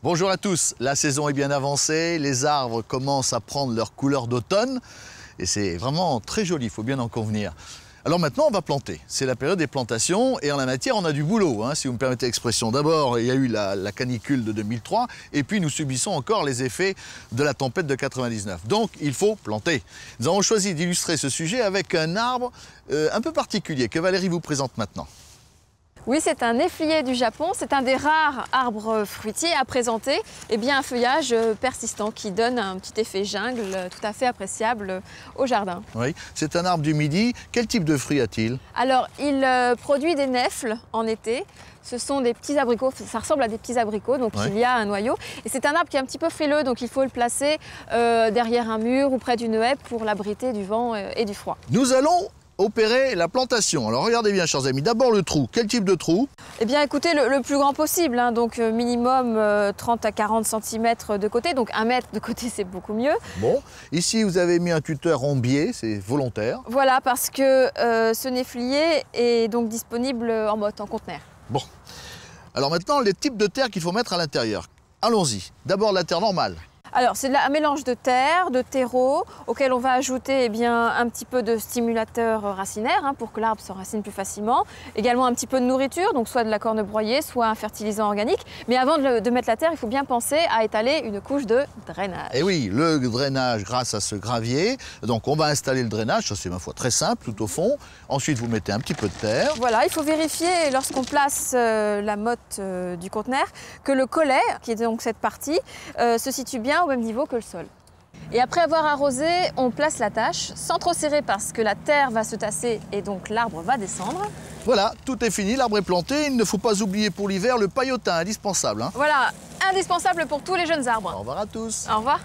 Bonjour à tous, la saison est bien avancée, les arbres commencent à prendre leur couleur d'automne et c'est vraiment très joli, il faut bien en convenir. Alors maintenant on va planter, c'est la période des plantations et en la matière on a du boulot, si vous me permettez l'expression. D'abord il y a eu la canicule de 2003 et puis nous subissons encore les effets de la tempête de 99. Donc il faut planter. Nous avons choisi d'illustrer ce sujet avec un arbre un peu particulier que Valérie vous présente maintenant. Oui, c'est un néflier du Japon. C'est un des rares arbres fruitiers à présenter un feuillage persistant qui donne un petit effet jungle tout à fait appréciable au jardin. Oui, c'est un arbre du Midi. Quel type de fruits a-t-il? Alors, il produit des nèfles en été. Ce sont des petits abricots, ça ressemble à des petits abricots, donc il y a un noyau. Et c'est un arbre qui est un petit peu frileux, donc il faut le placer derrière un mur ou près d'une haie pour l'abriter du vent et du froid. Nous allons opérer la plantation. Alors regardez bien chers amis, d'abord le trou. Quel type de trou? Eh bien écoutez, le plus grand possible, donc minimum 30 à 40 cm de côté, donc 1 mètre de côté c'est beaucoup mieux. Bon, ici vous avez mis un tuteur en biais, c'est volontaire. Voilà, parce que ce néflier est donc disponible en motte, en conteneur. Bon, alors maintenant les types de terre qu'il faut mettre à l'intérieur. Allons-y, d'abord la terre normale. Alors, c'est un mélange de terre, de terreau, auquel on va ajouter un petit peu de stimulateur racinaire pour que l'arbre s'enracine plus facilement. Également un petit peu de nourriture, donc soit de la corne broyée, soit un fertilisant organique. Mais avant de mettre la terre, il faut bien penser à étaler une couche de drainage. Et oui, le drainage grâce à ce gravier. Donc on va installer le drainage, ça c'est ma foi très simple, tout au fond. Ensuite vous mettez un petit peu de terre. Voilà, il faut vérifier lorsqu'on place la motte du conteneur que le collet, qui est donc cette partie, se situe bien au même niveau que le sol. Et après avoir arrosé, on place la tâche sans trop serrer parce que la terre va se tasser et donc l'arbre va descendre. Voilà, tout est fini, l'arbre est planté. Il ne faut pas oublier pour l'hiver le paillotin, indispensable. Voilà, indispensable pour tous les jeunes arbres. Au revoir à tous. Au revoir.